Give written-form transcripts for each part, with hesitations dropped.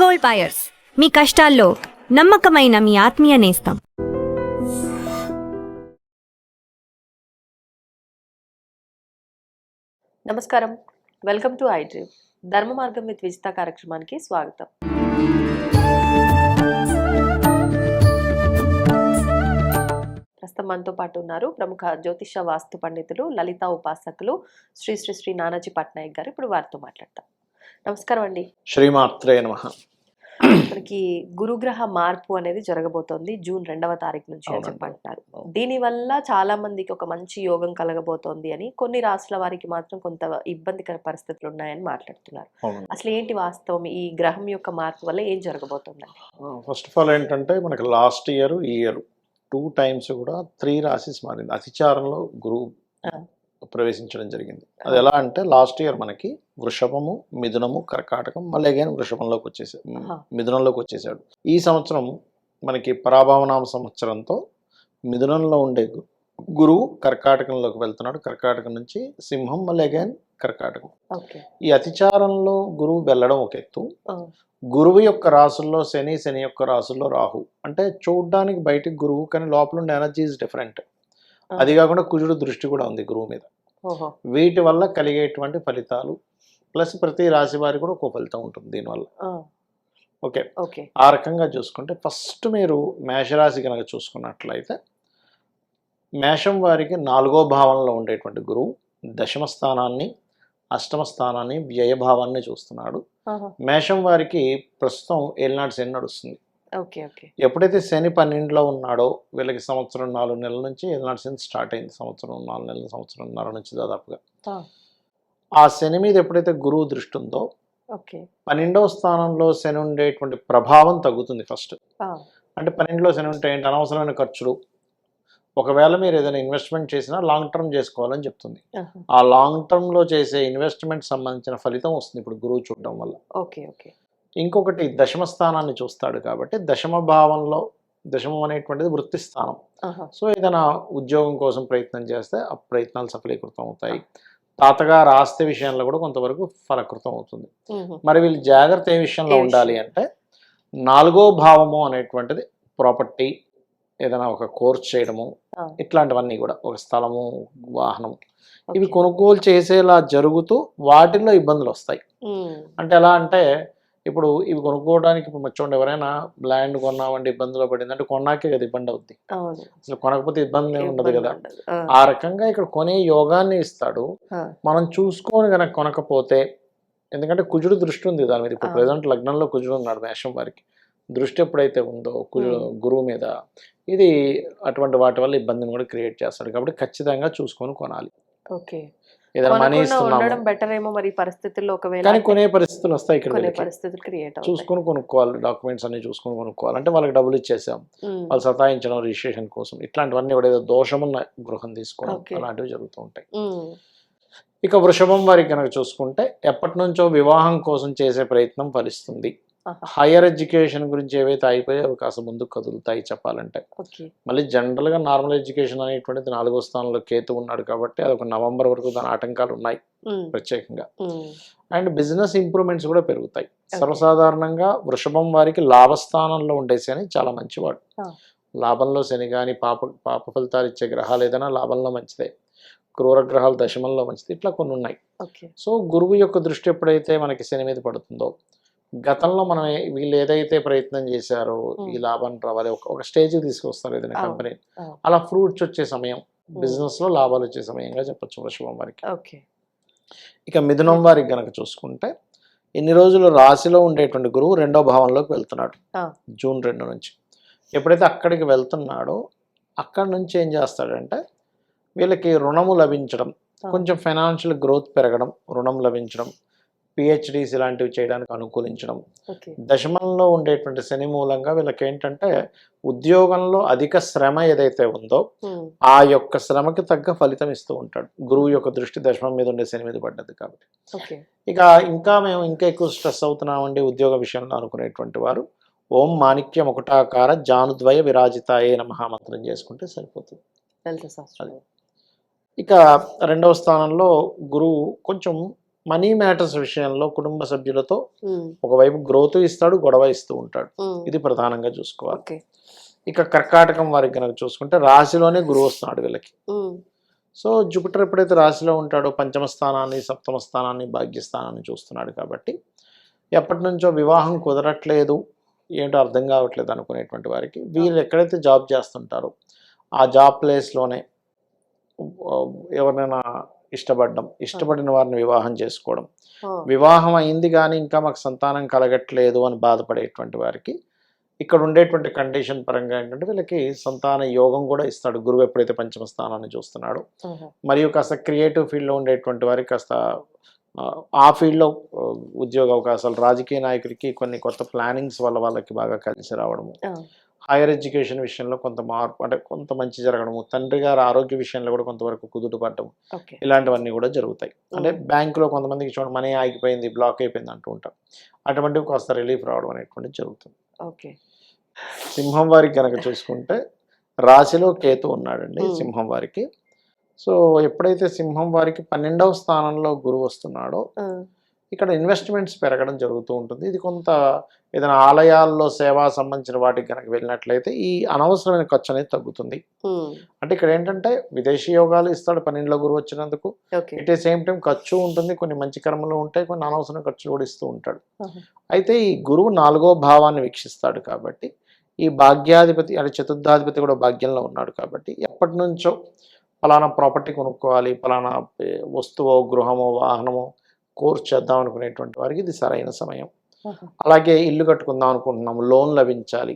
Gold buyers, మీ కష్టాల్లో నమ్మకమైన మీ ఆత్మీయ నేస్తం. నమస్కారం, వెల్కమ్ టు ఐ డ్రీమ్. ధర్మ మార్గం విత్ విజిత కార్యక్రమానికి స్వాగతం. ప్రస్తుతం మనతో పాటు ఉన్నారు ప్రముఖ జ్యోతిష వాస్తు పండితులు, లలిత ఉపాసకులు శ్రీ శ్రీ శ్రీ నానాజీ పట్నాయక్ గారు. ఇప్పుడు వారితో మాట్లాడతాం. నమస్కారం అండి. శ్రీమాత్రే నమః. మనకి గురుగ్రహ మార్పు అనేది జరగబోతోంది జూన్ 2వ తారీఖు నుంచి అని చెప్పంటున్నారు. దీనివల్ల చాలా మందికి ఒక మంచి యోగం కలగబోతోంది అని, కొన్ని రాశుల వారికి మాత్రం కొంత ఇబ్బందికర పరిస్థితులు ఉన్నాయని మాట్లాడుతున్నారు. అసలు ఏంటి వాస్తవం? ఈ గ్రహం యొక్క మార్పు వల్ల ఏం జరగబోతోందండి? ఫస్ట్ ఆఫ్ ఆల్ ఏంటంటే, మనకి లాస్ట్ ఇయర్ ఈ ఇయర్ 2 times కూడా 3 రాశిస్ మారింది. అతిచారంలో గురువు ప్రవేశించడం జరిగింది. అది ఎలా అంటే, లాస్ట్ ఇయర్ మనకి వృషభము, మిథునము, కర్కాటకం, మళ్ళీ అగైన్ వృషభంలోకి వచ్చేసాడు, మిథునంలోకి వచ్చేసాడు. ఈ సంవత్సరం మనకి పరాభవనామ సంవత్సరంతో మిథునంలో ఉండే గురువు కర్కాటకంలోకి వెళ్తున్నాడు. కర్కాటకం నుంచి సింహం, మళ్ళీ అగైన్ కర్కాటకం. ఈ అతిచారంలో గురువు వెళ్ళడం ఒక ఎత్తు. గురువు యొక్క రాసుల్లో శని, శని యొక్క రాసుల్లో రాహు. అంటే చూడ్డానికి బయటికి గురువు, కానీ లోపల ఉండే ఎనర్జీ ఈజ్ డిఫరెంట్. అది కాకుండా కుజుడు దృష్టి కూడా ఉంది గురువు మీద. వీటి వల్ల కలిగేటువంటి ఫలితాలు ప్లస్ ప్రతి రాశి వారికి కూడా ఒక ఫలితం ఉంటుంది దీనివల్ల. ఓకే, ఆ రకంగా చూసుకుంటే ఫస్ట్ మీరు మేషరాశి కనుక చూసుకున్నట్లయితే, మేషం వారికి 4వ భావంలో ఉండేటువంటి గురువు దశమ స్థానాన్ని, అష్టమ స్థానాన్ని, వ్యయభావాన్ని చూస్తున్నాడు. మేషం వారికి ప్రస్తుతం ఏలినాటి శని నడుస్తుంది. ఎప్పుడైతే శని 12లో ఉన్నాడో, వీళ్ళకి సంవత్సరం 4 నెలల నుంచి ఏలినాటి శని స్టార్ట్ అయింది. సంవత్సరం 4 నెలల, సంవత్సరంన్నర నుంచి దాదాపుగా. ఆ శని మీద ఎప్పుడైతే గురువు దృష్టి ఉందో, 12వ స్థానంలో శని ఉండేటువంటి ప్రభావం తగ్గుతుంది ఫస్ట్. అంటే 12లో శని ఉంటే ఏంటి? అనవసరమైన ఖర్చులు. ఒకవేళ మీరు ఏదైనా ఇన్వెస్ట్మెంట్ చేసినా లాంగ్ టర్మ్ చేసుకోవాలని చెప్తుంది. ఆ లాంగ్ టర్మ్లో చేసే ఇన్వెస్ట్మెంట్ సంబంధించిన ఫలితం వస్తుంది ఇప్పుడు గురువు చూడడం వల్ల. ఇంకొకటి దశమ స్థానాన్ని చూస్తాడు కాబట్టి, దశమ భావంలో, దశమం అనేటువంటిది వృత్తి స్థానం. సో ఏదైనా ఉద్యోగం కోసం ప్రయత్నం చేస్తే ఆ ప్రయత్నాలు సఫలీకృతం అవుతాయి. తాతగారు ఆస్తి విషయంలో కూడా కొంతవరకు ఫలకృతం అవుతుంది. మరి వీళ్ళు జాగ్రత్త ఏ విషయంలో ఉండాలి అంటే, 4వ భావము అనేటువంటిది ప్రాపర్టీ, ఏదైనా ఒక కోర్స్ చేయడము, ఇట్లాంటివన్నీ కూడా, ఒక స్థలము, వాహనం, ఇవి కొనుగోలు చేసేలా జరుగుతూ వాటిల్లో ఇబ్బందులు వస్తాయి. అంటే ఎలా అంటే, ఇప్పుడు ఇవి కొనుక్కోవడానికి ఇప్పుడు చూడండి, ఎవరైనా ల్యాండ్ కొన్నామంటే ఇబ్బందులు పడింది అంటే కొన్నాకే కదా ఇబ్బంది అవుద్ది. అసలు కొనకపోతే ఇబ్బంది ఉండదు కదా. ఆ రకంగా ఇక్కడ కొనే యోగాన్ని ఇస్తాడు. మనం చూసుకొని కనుక కొనకపోతే, ఎందుకంటే కుజుడు దృష్టి ఉంది దాని మీద. ఇప్పుడు ప్రెసెంట్ లగ్నంలో కుజుడు ఉన్నాడు మేషం వారికి. దృష్టి ఎప్పుడైతే ఉందో గురువు మీద, ఇది అటువంటి వాటి వల్ల ఇబ్బందిని కూడా క్రియేట్ చేస్తాడు. కాబట్టి ఖచ్చితంగా చూసుకొని కొనాలి. ఏదైనా మనీ ఇస్తున్నాం బెటర్ ఏమో మరి పరిస్థితుల్లో, ఒకవేళ కానీ కొనే పరిస్థితులు వస్తాయి. ఇక్కడ చూసుకొని కొనుక్కోవాలి, డాక్యుమెంట్స్ అన్ని చూసుకొని కొనుక్కోవాలి. అంటే వాళ్ళకి డబ్బులు ఇచ్చేసాం, వాళ్ళు సతాయించడం రిజిస్ట్రేషన్ కోసం, ఇట్లాంటివన్నీ కూడా ఏదో దోషమున్న గృహం తీసుకోవడం, అలాంటివి జరుగుతూ ఉంటాయి. ఇక వృషభం వారికి కనుక చూసుకుంటే, ఎప్పటి నుంచో వివాహం కోసం చేసే ప్రయత్నం ఫలిస్తుంది. హైయర్ ఎడ్యుకేషన్ గురించి ఏవైతే అయిపోయే అవకాశం ముందుకు కదులుతాయి చెప్పాలంటే. మళ్ళీ జనరల్గా నార్మల్ ఎడ్యుకేషన్ అనేటువంటిది 4వ స్థానంలో కేతు ఉన్నాడు కాబట్టి, అది ఒక నవంబర్ వరకు దాని ఆటంకాలు ఉన్నాయి ప్రత్యేకంగా. అండ్ బిజినెస్ ఇంప్రూవ్మెంట్స్ కూడా పెరుగుతాయి. సర్వసాధారణంగా వృషభం వారికి లాభస్థానంలో ఉండే శని చాలా మంచివాడు. లాభంలో శని కానీ, పాప ఫలితాలు ఇచ్చే గ్రహాలు ఏదైనా లాభంలో మంచిదే. క్రూర గ్రహాలు దశమంలో మంచిది. ఇట్లా కొన్ని ఉన్నాయి. సో గురువు యొక్క దృష్టి ఎప్పుడైతే మనకి శని మీద పడుతుందో, గతంలో మనం వీళ్ళు ఏదైతే ప్రయత్నం చేశారో ఈ లాభాన్ని రావాలి, ఒక స్టేజ్ తీసుకొస్తారు ఏదైనా కంపెనీ, అలా ఫ్రూట్స్ వచ్చే సమయం, బిజినెస్ లో లాభాలు వచ్చే సమయంగా చెప్పచ్చు వృషభం వారికి. ఇక మిథునం వారికి గనక చూసుకుంటే, ఇన్ని రోజులు రాశిలో ఉండేటువంటి గురువు 2వ భావంలోకి వెళ్తున్నాడు జూన్ 2 నుంచి. ఎప్పుడైతే అక్కడికి వెళ్తున్నాడో, అక్కడి నుంచి ఏం చేస్తాడంటే, వీళ్ళకి రుణము లభించడం, కొంచెం ఫైనాన్షియల్ గ్రోత్ పెరగడం, రుణం లభించడం, పిహెచ్డీస్ ఇలాంటివి చేయడానికి అనుకూలించడం. దశమంలో ఉండేటువంటి శని మూలంగా వీళ్ళకి ఏంటంటే, ఉద్యోగంలో అధిక శ్రమ ఏదైతే ఉందో ఆ యొక్క శ్రమకి తగ్గ ఫలితం ఇస్తూ ఉంటాడు. గురువు యొక్క దృష్టి దశమం మీద ఉండే శని మీద పడ్డది కాబట్టి. ఇక మేము ఇంకా ఎక్కువ స్ట్రెస్ అవుతున్నామండి ఉద్యోగ విషయంలో అనుకునేటువంటి వారు, ఓం మాణిక్య ముకుటాకార జానుద్వయ విరాజితాయే నమః మంత్రం చేసుకుంటే సరిపోతుంది. ఇక 2వ స్థానంలో గురువు కొంచెం మనీ మ్యాటర్స్ విషయంలో కుటుంబ సభ్యులతో ఒకవైపు గ్రోత్ ఇస్తాడు, గొడవ ఇస్తూ ఉంటాడు. ఇది ప్రధానంగా చూసుకోవాలి. ఓకే. ఇక కర్కాటకం వారికి కనుక చూసుకుంటే రాశిలోనే గురువు వస్తున్నాడు వీళ్ళకి. సో జూపిటర్ ఎప్పుడైతే రాశిలో ఉంటాడో పంచమ స్థానాన్ని, సప్తమ స్థానాన్ని, భాగ్యస్థానాన్ని చూస్తున్నాడు కాబట్టి ఎప్పటి నుంచో వివాహం కుదరట్లేదు, ఏంటో అర్థం కావట్లేదు అనుకునేటువంటి వారికి వీళ్ళు ఎక్కడైతే జాబ్ చేస్తుంటారో ఆ జాబ్ ప్లేస్లోనే ఎవరినైనా ఇష్టపడిన వారిని వివాహం చేసుకోవడం, వివాహం అయింది కానీ ఇంకా మాకు సంతానం కలగట్లేదు అని బాధపడేటువంటి వారికి ఇక్కడ ఉండేటువంటి కండిషన్ పరంగా ఏంటంటే వీళ్ళకి సంతాన యోగం కూడా ఇస్తాడు గురువు ఎప్పుడైతే పంచమ స్థానాన్ని చూస్తున్నాడు. మరియు కాస్త క్రియేటివ్ ఫీల్డ్లో ఉండేటువంటి వారికి కాస్త ఆ ఫీల్డ్లో ఉద్యోగ అవకాశాలు, రాజకీయ నాయకులకి కొన్ని కొత్త ప్లానింగ్స్ వల్ల వాళ్ళకి బాగా కలిసి రావడము, హైయర్ ఎడ్యుకేషన్ విషయంలో కొంత మార్పు అంటే కొంత మంచి జరగడము, తండ్రి గారి ఆరోగ్య విషయంలో కూడా కొంతవరకు కుదుట పడటము, ఇలాంటివన్నీ కూడా జరుగుతాయి. అంటే బ్యాంకులో కొంతమందికి చూడండి మనీ ఆగిపోయింది, బ్లాక్ అయిపోయింది అంటూ ఉంటాం, అటువంటివి కాస్త రిలీఫ్ రావడం అనేటువంటిది జరుగుతుంది. ఓకే. సింహం వారికి కనుక చూసుకుంటే రాశిలో కేతు ఉన్నాడండి సింహం వారికి. సో ఎప్పుడైతే సింహం వారికి 12వ స్థానంలో గురువు వస్తున్నాడో ఇక్కడ ఇన్వెస్ట్మెంట్స్ పెరగడం జరుగుతూ ఉంటుంది. ఇది కొంత ఏదైనా ఆలయాల్లో సేవా సంబంధించిన వాటికి కనుక వెళ్ళినట్లయితే ఈ అనవసరమైన ఖర్చు అనేది తగ్గుతుంది. అంటే ఇక్కడ ఏంటంటే విదేశీ యోగాలు ఇస్తాడు 12లో గురువు వచ్చినందుకు, ఎట్ ఏ సేమ్ టైం ఖర్చు ఉంటుంది, కొన్ని మంచి కర్మలు ఉంటాయి, కొన్ని అనవసరమైన ఖర్చులు కూడా ఇస్తూ ఉంటాడు. అయితే ఈ గురువు 4వ భావాన్ని వీక్షిస్తాడు కాబట్టి ఈ భాగ్యాధిపతి అంటే చతుర్థాధిపతి కూడా భాగ్యంలో ఉన్నాడు కాబట్టి ఎప్పటి నుంచో ఫలానా ప్రాపర్టీ కొనుక్కోవాలి, ఫలానా వస్తువో గృహమో వాహనమో కోర్స్ చేద్దాం అనుకునేటువంటి వారికి ఇది సరైన సమయం. అలాగే ఇల్లు కట్టుకుందాం అనుకుంటున్నాము, లోన్ లభించాలి,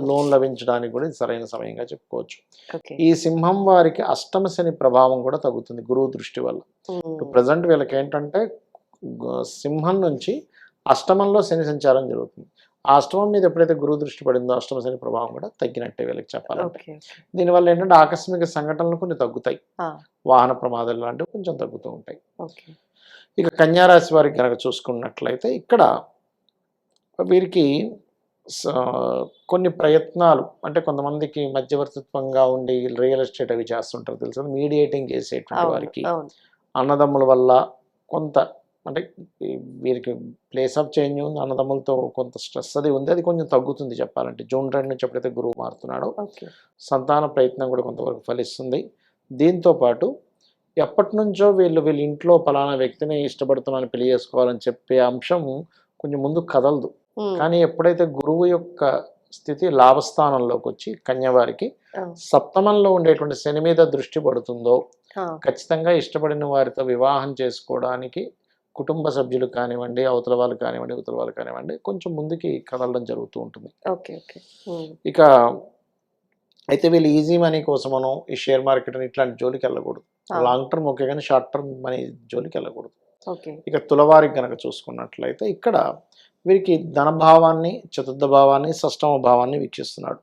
లోన్ లభించడానికి కూడా ఇది సరైన సమయంగా చెప్పుకోవచ్చు. ఈ సింహం వారికి అష్టమ శని ప్రభావం కూడా తగ్గుతుంది గురువు దృష్టి వల్ల. ప్రజెంట్ వీళ్ళకి ఏంటంటే సింహం నుంచి అష్టమంలో శని సంచారం జరుగుతుంది. ఆ అష్టమం మీద ఎప్పుడైతే గురువు దృష్టి పడిందో అష్టమ శని ప్రభావం కూడా తగ్గినట్టే వీళ్ళకి చెప్పాలంటే. దీనివల్ల ఏంటంటే ఆకస్మిక సంఘటనలు కొన్ని తగ్గుతాయి, వాహన ప్రమాదాలు లాంటివి కొంచెం తగ్గుతూ ఉంటాయి. ఇక కన్యారాశి వారికి కనుక చూసుకున్నట్లయితే ఇక్కడ వీరికి కొన్ని ప్రయత్నాలు అంటే కొంతమందికి మధ్యవర్తిత్వంగా ఉండి రియల్ ఎస్టేట్ అవి చేస్తుంటారు తెలుసు, మీడియేటింగ్ చేసేటువంటి వారికి అన్నదమ్ముల వల్ల కొంత అంటే వీరికి ప్లేస్ ఆఫ్ చేంజ్ ఉంది, అన్నదమ్ములతో కొంత స్ట్రెస్ అది ఉంది, అది కొంచెం తగ్గుతుంది చెప్పాలంటే. జూన్ 2 నుంచి ఎప్పుడైతే గురువు మారుతున్నాడో సంతాన ప్రయత్నం కూడా కొంతవరకు ఫలిస్తుంది. దీంతో పాటు ఎప్పటి నుంచో వీళ్ళు ఇంట్లో పలానా వ్యక్తిని ఇష్టపడుతున్నాను పెళ్లి చేసుకోవాలని చెప్పే అంశం కొంచెం ముందు కదలదు. కానీ ఎప్పుడైతే గురువు యొక్క స్థితి లాభస్థానంలోకి వచ్చి కన్యవారికి సప్తమంలో ఉండేటువంటి శని మీద దృష్టి పడుతుందో ఖచ్చితంగా ఇష్టపడిన వారితో వివాహం చేసుకోవడానికి కుటుంబ సభ్యులు కానివ్వండి, అవతల వాళ్ళు కానివ్వండి, ఇవతల వాళ్ళు కానివ్వండి కొంచెం ముందుకి కదలడం జరుగుతూ ఉంటుంది. ఇక అయితే వీళ్ళు ఈజీ మనీ కోసమనో ఈ షేర్ మార్కెట్ అని ఇట్లాంటి జోలికి వెళ్ళకూడదు. లాంగ్ టర్మ్ ఓకే కానీ షార్ట్ టర్మ్ మనీ జోలికి వెళ్ళకూడదు. ఇక తులవారికి కనుక చూసుకున్నట్లయితే ఇక్కడ వీరికి ధనభావాన్ని, చతుర్థ భావాన్ని, షష్టమ భావాన్ని వీక్షిస్తున్నాడు.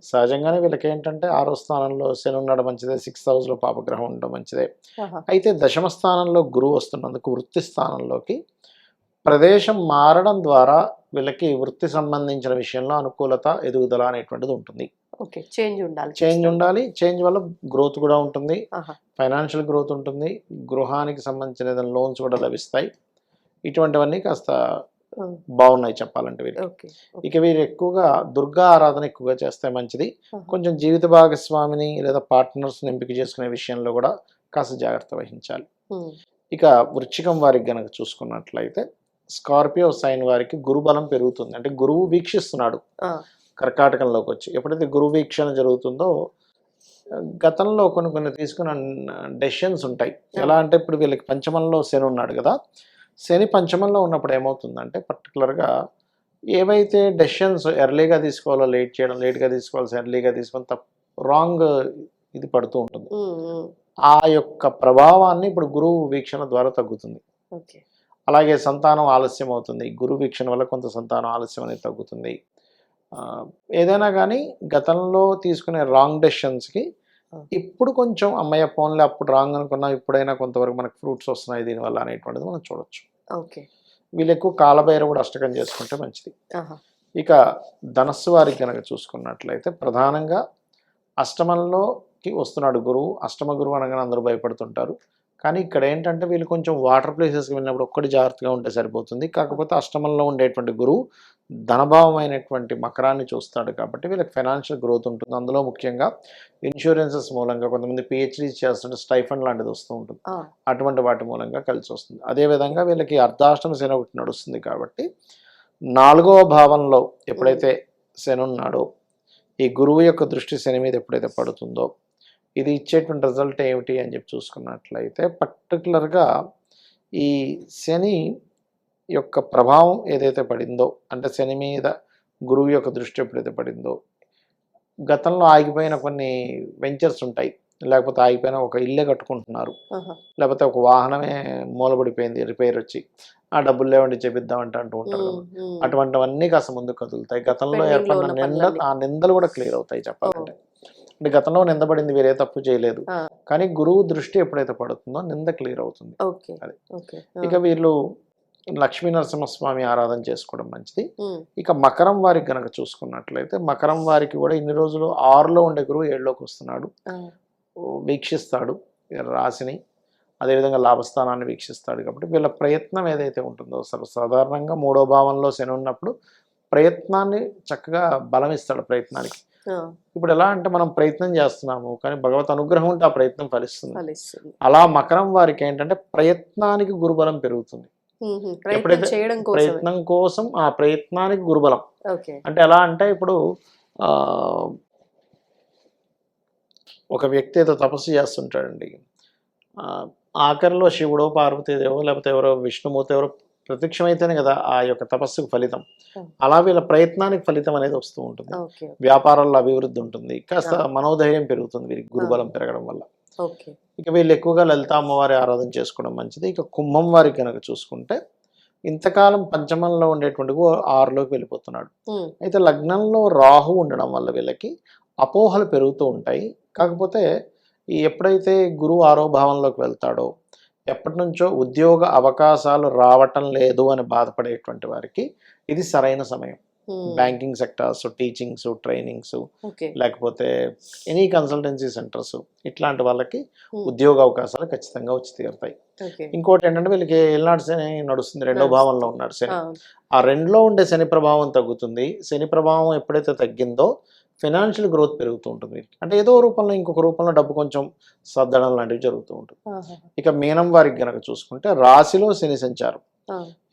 సహజంగానే వీళ్ళకి ఏంటంటే 6వ స్థానంలో శని ఉండడం మంచిదే, 6th హౌస్లో పాపగ్రహం ఉండడం మంచిదే. అయితే దశమ స్థానంలో గురువు వస్తున్నందుకు వృత్తి స్థానంలోకి ప్రదేశం మారడం ద్వారా వీళ్ళకి వృత్తి సంబంధించిన విషయంలో అనుకూలత, ఎదుగుదల అనేటువంటిది ఉంటుంది. చేంజ్ ఉండాలి, చేంజ్ వల్ల గ్రోత్ కూడా ఉంటుంది, ఫైనాన్షియల్ గ్రోత్ ఉంటుంది, గృహానికి సంబంధించిన ఏదైనా లోన్స్ కూడా లభిస్తాయి. ఇటువంటివన్నీ కాస్త బాగున్నాయి చెప్పాలంటే వీరికి. ఇక వీరు ఎక్కువగా దుర్గా ఆరాధన ఎక్కువగా చేస్తే మంచిది. కొంచెం జీవిత భాగస్వామిని లేదా పార్ట్నర్స్ ఎంపిక చేసుకునే విషయంలో కూడా కాస్త జాగ్రత్త వహించాలి. ఇక వృశ్చికం వారికి గనక చూసుకున్నట్లయితే స్కార్పియో సైన్ వారికి గురుబలం పెరుగుతుంది. అంటే గురువు వీక్షిస్తున్నాడు కర్కాటకంలోకి వచ్చి. ఎప్పుడైతే గురువు వీక్షణ జరుగుతుందో గతంలో కొన్ని తీసుకున్న డెసిషన్స్ ఉంటాయి. ఎలా అంటే ఇప్పుడు వీళ్ళకి పంచమంలో శని ఉన్నాడు కదా, శని పంచమంలో ఉన్నప్పుడు ఏమవుతుందంటే పర్టికులర్గా ఏవైతే డెసిషన్స్ ఎర్లీగా తీసుకోవాలో లేట్గా తీసుకోవాల్సి ఎర్లీగా తీసుకొని రాంగ్ ఇది పడుతూ ఉంటుంది. ఆ యొక్క ప్రభావాన్ని ఇప్పుడు గురువు వీక్షణ ద్వారా తగ్గుతుంది. అలాగే సంతానం ఆలస్యం అవుతుంది, గురు వీక్షణ వల్ల కొంత సంతానం ఆలస్యం అనేది తగ్గుతుంది. ఏదైనా కానీ గతంలో తీసుకునే రాంగ్ డెసిషన్స్కి ఇప్పుడు కొంచెం అమ్మయ్య ఫోన్లో అప్పుడు రాంగ్ అనుకున్నా ఇప్పుడైనా కొంతవరకు మనకు ఫ్రూట్స్ వస్తున్నాయి దీనివల్ల అనేటువంటిది మనం చూడొచ్చు. వీళ్ళు ఎక్కువ కాలభైరవుడు అష్టకం చేసుకుంటే మంచిది. ఇక ధనస్సు వారికి కనుక చూసుకున్నట్లయితే ప్రధానంగా అష్టమంలోకి వస్తున్నాడు గురువు. అష్టమ గురువు అనగానే అందరూ భయపడుతుంటారు, కానీ ఇక్కడ ఏంటంటే వీళ్ళు కొంచెం వాటర్ ప్లేసెస్కి వెళ్ళినప్పుడు ఒక్కటి జాగ్రత్తగా ఉంటే సరిపోతుంది. కాకపోతే అష్టమంలో ఉండేటువంటి గురువు ధనభావమైనటువంటి మకరాన్ని చూస్తాడు కాబట్టి వీళ్ళకి ఫైనాన్షియల్ గ్రోత్ ఉంటుంది. అందులో ముఖ్యంగా ఇన్సూరెన్సెస్ మూలంగా కొంతమంది పిహెచ్డీ చేస్తుంటే స్టైఫండ్ లాంటిది వస్తూ ఉంటుంది. అటువంటి వాటి మూలంగా కలిసి వస్తుంది. అదేవిధంగా వీళ్ళకి అర్ధాష్టమ శని ఒకటి నడుస్తుంది కాబట్టి 4వ భావంలో ఎప్పుడైతే శని ఉన్నాడో ఈ గురువు యొక్క దృష్టి శని మీద ఎప్పుడైతే పడుతుందో ఇది ఇచ్చేటువంటి రిజల్ట్ ఏమిటి అని చెప్పి చూసుకున్నట్లయితే పర్టికులర్గా ఈ శని యొక్క ప్రభావం ఏదైతే పడిందో అంటే శని మీద గురువు యొక్క దృష్టి ఎప్పుడైతే పడిందో గతంలో ఆగిపోయిన కొన్ని వెంచర్స్ ఉంటాయి, లేకపోతే ఆగిపోయిన ఒక ఇల్లే కట్టుకుంటున్నారు, లేకపోతే ఒక వాహనమే మూలబడిపోయింది రిపేర్ వచ్చి ఆ డబ్బులు లేవండి చేపిద్దామంటే అంటూ ఉంటారు కదా, అటువంటివన్నీ కాస్త ముందుకు కదులుతాయి. గతంలో ఏర్పడిన ఆ నిందలు కూడా క్లియర్ అవుతాయి చెప్పాలంటే. అంటే గతంలో నిందపడింది వీరే తప్పు చేయలేదు, కానీ గురువు దృష్టి ఎప్పుడైతే పడుతుందో నింద క్లియర్ అవుతుంది. అది ఇక వీళ్ళు లక్ష్మీ నరసింహస్వామి ఆరాధన చేసుకోవడం మంచిది. ఇక మకరం వారికి గనక చూసుకున్నట్లయితే మకరం వారికి కూడా ఇన్ని రోజులు 6లో ఉండే గురువు 7లోకి వస్తున్నాడు, వీక్షిస్తాడు రాశిని, అదేవిధంగా లాభస్థానాన్ని వీక్షిస్తాడు. కాబట్టి వీళ్ళ ప్రయత్నం ఏదైతే ఉంటుందో సాధారణంగా 3వ భావంలో శని ఉన్నప్పుడు ప్రయత్నాన్ని చక్కగా బలం ఇస్తాడు ప్రయత్నానికి. ఇప్పుడు ఎలా అంటే మనం ప్రయత్నం చేస్తున్నాము కానీ భగవత్ అనుగ్రహం ఉంటే ఆ ప్రయత్నం ఫలిస్తుంది. అలా మకరం వారికి ఏంటంటే ప్రయత్నానికి గురుబలం పెరుగుతుంది. ఎప్పుడైతే ప్రయత్నం కోసం ఆ ప్రయత్నానికి గురుబలం అంటే ఎలా అంటే ఇప్పుడు ఒక వ్యక్తి ఏదో తపస్సు చేస్తుంటాడండి, ఆఖరిలో శివుడో పార్వతీదేవో లేకపోతే ఎవరో విష్ణుమూర్తి ఎవరో ప్రత్యక్షమైతేనే కదా ఆ యొక్క తపస్సుకు ఫలితం. అలా వీళ్ళ ప్రయత్నానికి ఫలితం అనేది వస్తూ ఉంటుంది. వ్యాపారాల్లో అభివృద్ధి ఉంటుంది, కాస్త మనోధైర్యం పెరుగుతుంది వీరికి గురుబలం పెరగడం వల్ల. ఇక వీళ్ళు ఎక్కువగా లలిత అమ్మవారి ఆరాధన చేసుకోవడం మంచిది. ఇక కుంభం వారికి కనుక చూసుకుంటే ఇంతకాలం పంచమంలో ఉండేటువంటి 6లోకి వెళ్ళిపోతున్నాడు. అయితే లగ్నంలో రాహు ఉండడం వల్ల వీళ్ళకి అపోహలు పెరుగుతూ ఉంటాయి. కాకపోతే ఎప్పుడైతే గురువు 6వ భావంలోకి వెళ్తాడో ఎప్పటి నుంచో ఉద్యోగ అవకాశాలు రావటం లేదు అని బాధపడేటువంటి వారికి ఇది సరైన సమయం. బ్యాంకింగ్ సెక్టార్స్, టీచింగ్స్, ట్రైనింగ్స్, లేకపోతే ఎనీ కన్సల్టెన్సీ సెంటర్స్ ఇట్లాంటి వాళ్ళకి ఉద్యోగ అవకాశాలు ఖచ్చితంగా వచ్చి తీరుతాయి. ఇంకోటి ఏంటంటే వీళ్ళకి ఏళ్ళనాడు శని నడుస్తుంది, 2వ భావంలో ఉన్నాడు శని. ఆ 2లో ఉండే శని ప్రభావం తగ్గుతుంది. శని ప్రభావం ఎప్పుడైతే తగ్గిందో ఫైనాన్షియల్ గ్రోత్ పెరుగుతూ ఉంటుంది. అంటే ఏదో రూపంలో ఇంకొక రూపంలో డబ్బు కొంచెం సర్దడం లాంటివి జరుగుతూ ఉంటుంది. ఇక మీనం వారికి గనక చూసుకుంటే రాశిలో శని సంచారం,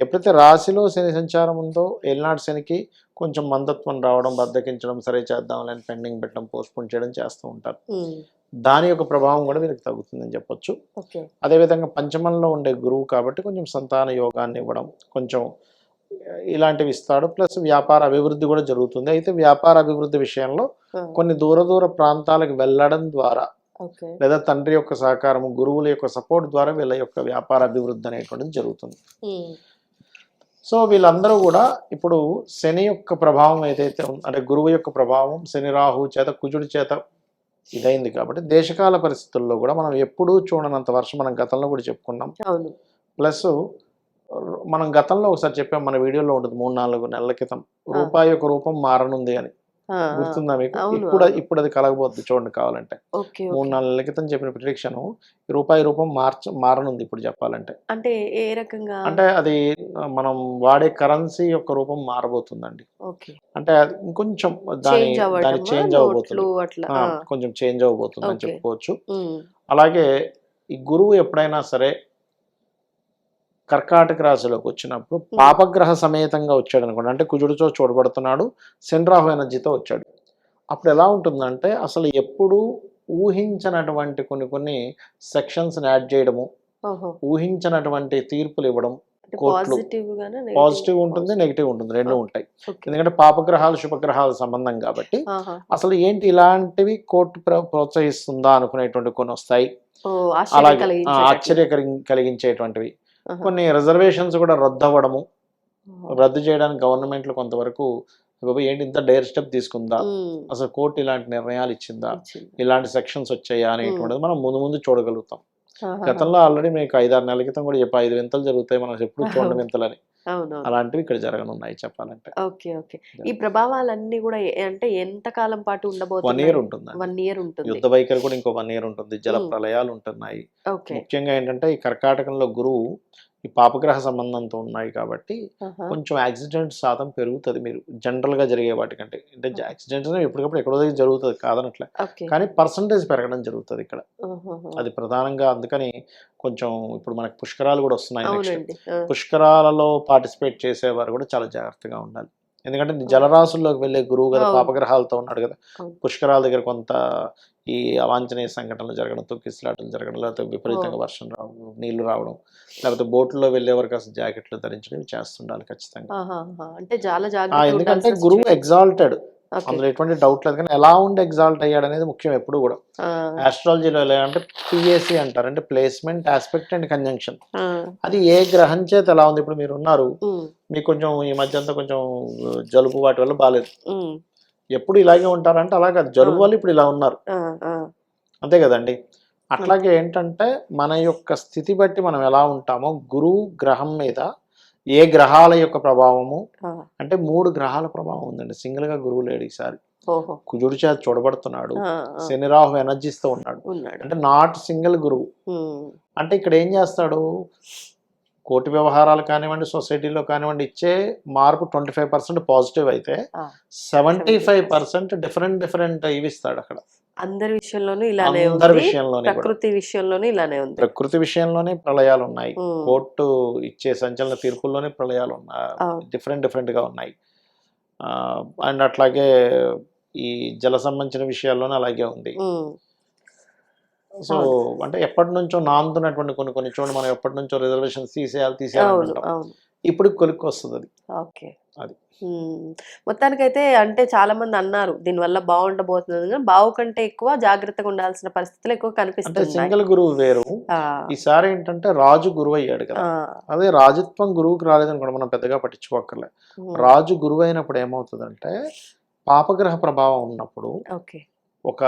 ఎప్పుడైతే రాశిలో శని సంచారం ఉందో ఏళ్ళనాడు శనికి కొంచెం మందత్వం రావడం, బద్దకించడం, సరే చేద్దాంలేని పెండింగ్ పెట్టడం, పోస్ట్పోన్ చేయడం చేస్తూ ఉంటారు. దాని యొక్క ప్రభావం కూడా వీరికి తగ్గుతుందని చెప్పొచ్చు. అదేవిధంగా పంచమంలో ఉండే గురువు కాబట్టి కొంచెం సంతాన యోగాన్ని ఇవ్వడం, కొంచెం ఇలాంటివి ఇస్తాడు. ప్లస్ వ్యాపార అభివృద్ధి కూడా జరుగుతుంది. అయితే వ్యాపార అభివృద్ధి విషయంలో కొన్ని దూర ప్రాంతాలకు వెళ్ళడం ద్వారా లేదా తండ్రి యొక్క సహకారం, గురువుల యొక్క సపోర్ట్ ద్వారా వీళ్ళ యొక్క వ్యాపార అభివృద్ధి అనేటువంటిది జరుగుతుంది. సో వీళ్ళందరూ కూడా ఇప్పుడు శని యొక్క ప్రభావం ఏదైతే అంటే గురువు యొక్క ప్రభావం శని రాహు చేత కుజుడి చేత ఇదైంది కాబట్టి దేశకాల పరిస్థితుల్లో కూడా మనం ఎప్పుడూ చూడనంత వర్షం మనం గతంలో కూడా చెప్పుకున్నాం. ప్లస్ మనం గతంలో ఒకసారి చెప్పాం, మన వీడియోలో ఉంటుంది 3-4 నెలల క్రితం, రూపాయి యొక్క రూపం మారనుంది అని. గుర్తుందా మీకు? ఇప్పుడు అది కలగబోద్ది చూడండి కావాలంటే. 3-4 నెలల క్రితం చెప్పిన ప్రిడిక్షన్ రూపాయి రూపం మారనుంది ఇప్పుడు చెప్పాలంటే. అంటే ఏ రకంగా అంటే అది మనం వాడే కరెన్సీ యొక్క రూపం మారబోతుందండి. అంటే ఇంకొంచెం దాని చేంజ్ అవ్వబోతుంది, కొంచెం చేంజ్ అవ్వబోతుంది అని చెప్పుకోవచ్చు. అలాగే ఈ గురువు ఎప్పుడైనా సరే కర్కాటక రాశిలోకి వచ్చినప్పుడు పాపగ్రహ సమేతంగా వచ్చాడు అనుకోండి, అంటే కుజుడితో చూడబడుతున్నాడు, శని రాహు ఎనర్జీతో వచ్చాడు. అప్పుడు ఎలా ఉంటుందంటే అసలు ఎప్పుడు ఊహించినటువంటి కొన్ని సెక్షన్స్ని యాడ్ చేయడము, ఊహించినటువంటి తీర్పులు ఇవ్వడం, కోర్టులు పాజిటివ్ ఉంటుంది, నెగిటివ్ ఉంటుంది, రెండు ఉంటాయి. ఎందుకంటే పాపగ్రహాలు శుభగ్రహాల సంబంధం కాబట్టి అసలు ఏంటి ఇలాంటివి కోర్టు ప్రోత్సహిస్తుందా అనుకునేటువంటి కొన్ని వస్తాయి. అలాగే ఆశ్చర్య కలిగించేటువంటివి కొన్ని రిజర్వేషన్స్ కూడా రద్దు అవ్వడము, రద్దు చేయడానికి గవర్నమెంట్లు కొంతవరకు ఏంటి ఇంత డైర్ స్టెప్ తీసుకుందా, అసలు కోర్టు ఇలాంటి నిర్ణయాలు ఇచ్చిందా, ఇలాంటి సెక్షన్స్ వచ్చాయా అనేటువంటిది మనం ముందు చూడగలుగుతాం. ఆహాహా. గతంలో ఆల్రెడీ మీకు 5-6 నెలల క్రితం కూడా చెప్పి 5 వింతలు జరుగుతాయి మనం ఎప్పుడు చూడండి వింతలని, అవునవును. అలాంటివి ఇక్కడ జరగనున్నాయి చెప్పాలంటే. ఓకే. ఓకే. ఈ ప్రభావాలన్నీ గూడా అంటే ఎంత కాలం పాటు 1 ఉండబోతున్నాయి? ఇయర్ ఉంటుందండి. 1 ఇయర్ ఉంటుంది. యుద్ధ వైఖరి కూడా ఇంకో 1 ఇయర్ ఉంటుంది. జల హ్మ్. ప్రళయాలు ఉంటున్నాయి. ఓకే. ముఖ్యంగా ఏంటంటే ఈ కర్కాటకంలో గురువు ఈ పాపగ్రహ సంబంధంతో ఉన్నాయి కాబట్టి ఆహా! కొంచెం యాక్సిడెంట్ శాతం పెరుగుతుంది మీరు జనరల్గా జరిగే వాటికంటే. అంటే యాక్సిడెంట్స్ ఎప్పటికప్పుడు ఎక్కడో దగ్గర జరుగుతుంది కాదనట్లే, ఓకే. కానీ పర్సంటేజ్ పెరగడం జరుగుతుంది ఇక్కడ. ఆహాహా! అది ప్రధానంగా అందుకని కొంచెం ఇప్పుడు మనకు పుష్కరాలు కూడా వస్తున్నాయి నెక్స్ట్. అవునండి. ఆ! పుష్కరాలలో పార్టిసిపేట్ చేసేవారు కూడా చాలా జాగ్రత్తగా ఉండాలి. ఎందుకంటే జలరాశుల్లోకి వెళ్ళే గురువు కదా, అవును. పాపగ్రహాలతో ఉన్నాడు కదా. అవును. పుష్కరాల దగ్గర కొంత ఈ అవాంఛనీయ సంఘటనలు జరగడం, తొక్కిసలాటలు జరగడం, లేకపోతే విపరీతంగా ఓ. వర్షం రావడం, నీళ్లు రావడం, లేకపోతే బోట్లో వెళ్ళే వరకు అసలు జాకెట్లు ధరించడం ఇవి చేస్తుండాలి ఖచ్చితంగా. ఆహాహా! అంటే చాలా జాగ్రత్తగా ఎందుకంటే ఉండాల్సిన గురువు సిట్యుయేషన్. Exalted, okay. అందులో ఎటువంటి డౌట్ లేదు. కానీ ఎలా ఉండి ఎగ్జాల్ట్ అయ్యాడు అనేది ముఖ్యం ఎప్పుడు కూడా. ఆ! ఆస్ట్రాలజీలో ఎలా అంటే పిఏసి అంటారు, అంటే ప్లేస్మెంట్, ఆస్పెక్ట్ అండ్ కంజంక్షన్. ఆ! అది ఏ గ్రహం చేత ఎలా ఉంది. ఇప్పుడు మీరు ఉన్నారు, హ్మ్. మీకు కొంచెం ఈ మధ్య అంతా కొంచెం జలుబు వాటి వల్ల బాగాలేదు. హ్మ్. ఎప్పుడు ఇలాగే ఉంటారంటే అలా కాదు, జలుబు వల్ల ఇప్పుడు ఇలా ఉన్నారు, ఆ! ఆ! అంతే కదండి. అట్లాగే ఏంటంటే మన యొక్క స్థితి బట్టి మనం ఎలా ఉంటామో గురువు గ్రహం మీద ఏ గ్రహాల యొక్క ప్రభావము, ఆ! అంటే 3 గ్రహాల ప్రభావం ఉందండి. సింగిల్ గా గురువు లేడు ఈసారి. ఓహో! కుజుడి చేత చూడబడుతున్నాడు, ఆ! ఆ! శని రాహు ఎనర్జీస్తో ఉన్నాడు. ఉన్నాడు. అంటే నాట్ సింగిల్ గురువు. హ్మ్. అంటే ఇక్కడ ఏం చేస్తాడు, కోర్టు వ్యవహారాలు కానివ్వండి, సొసైటీలో కానివ్వండి, ఇచ్చే మార్పు 25% పాజిటివ్ అయితే ఆ! 75% డిఫరెంట్ ఇవి ఇస్తాడు అక్కడ. అందరి విషయంలోనూ ఇలానే అందరి ఉంది. విషయంలోనే కూడా. ప్రకృతి విషయంలోనే ఇలానే ఉంది. ప్రకృతి విషయంలోనే ప్రళయాలు ఉన్నాయి, హ్మ్. కోర్టు ఇచ్చే సంచలన తీర్పుల్లోనే ప్రళయాలు ఉన్నాయి, అవును. డిఫరెంట్గా ఉన్నాయి. అండ్ అట్లాగే ఈ జల సంబంధించిన విషయాల్లోనే అలాగే ఉంది. హ్మ్. సో అంటే ఎప్పటి నుంచో నానుతున్నటువంటి కొన్ని చోట్ల మనం ఎప్పటి నుంచో రిజర్వేషన్స్ తీసేయాలి అవును. అంటాం, అవును. ఇప్పుడు కొలిక్కి వస్తుంది అది. ఓకే. అది. హ్మ్. మొత్తానికైతే అంటే చాలా మంది అన్నారు దీనివల్ల బాగుండబోతుంది కానీ బావు కంటే ఎక్కువ జాగ్రత్తగా ఉండాల్సిన పరిస్థితులు ఎక్కువ అంటే కనిపిస్తున్నాయి. సింగిల్ గురువు వేరు, ఆ! ఈసారి ఏంటంటే రాజు గురువు అయ్యాడు కదా. ఆ! అదే రాజత్వం గురువుకి రాలేదనుకోండి మనం పెద్దగా పట్టించుకోక్కర్లే. హ్మ్. రాజు గురువు అయినప్పుడు ఏమవుతుందంటే పాపగ్రహ ప్రభావం ఉన్నప్పుడు ఓకే. ఒక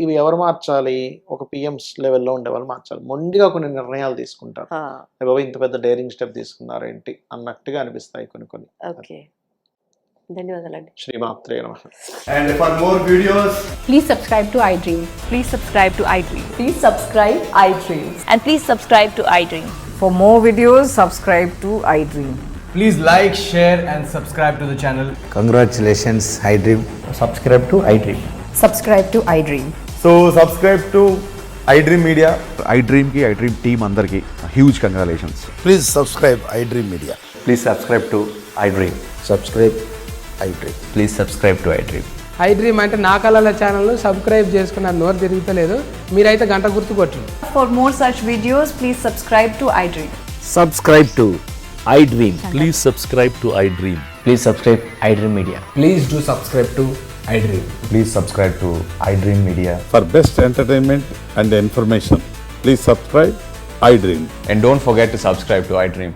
ఇవి ఎవరు మార్చాలి, ఒక పిఎంస్ లెవెల్లో ఉండే వాళ్ళు మార్చాలి. మొండిగా కొన్ని నిర్ణయాలు తీసుకుంటారు. ఆ! బాబా ఇంత పెద్ద డేరింగ్ స్టెప్ తీసుకున్నారేంటి అన్నట్టుగా అనిపిస్తాయి కొన్ని. ఓకే. ధన్యవాదాలండి. శ్రీమాత్రే నమః. And for more videos, Please subscribe to iDream. Please subscribe to iDream. Please subscribe iDream. And please subscribe to iDream. For more videos, subscribe to iDream. please like, share, and subscribe to the channel. Congratulations, iDream. subscribe to iDream. Subscribe to iDream. So subscribe to iDream Media. iDream की iDream team अंदर की huge congratulations. Please subscribe iDream Media. Please subscribe to iDream. Subscribe iDream. Please subscribe to iDream. iDream అంటే నా కళల ఛానల్ను subscribe చేసుకున్నారు, నోరు తిరుగుతలేదు, మీరైతే గంట గుర్తు కొట్టండి. For more such videos, please subscribe to iDream. Subscribe to iDream. Please subscribe to iDream. Please subscribe iDream Media. Please do subscribe to iDream. Please subscribe to iDream Media. For best entertainment and information, please subscribe iDream. And don't forget to subscribe to iDream.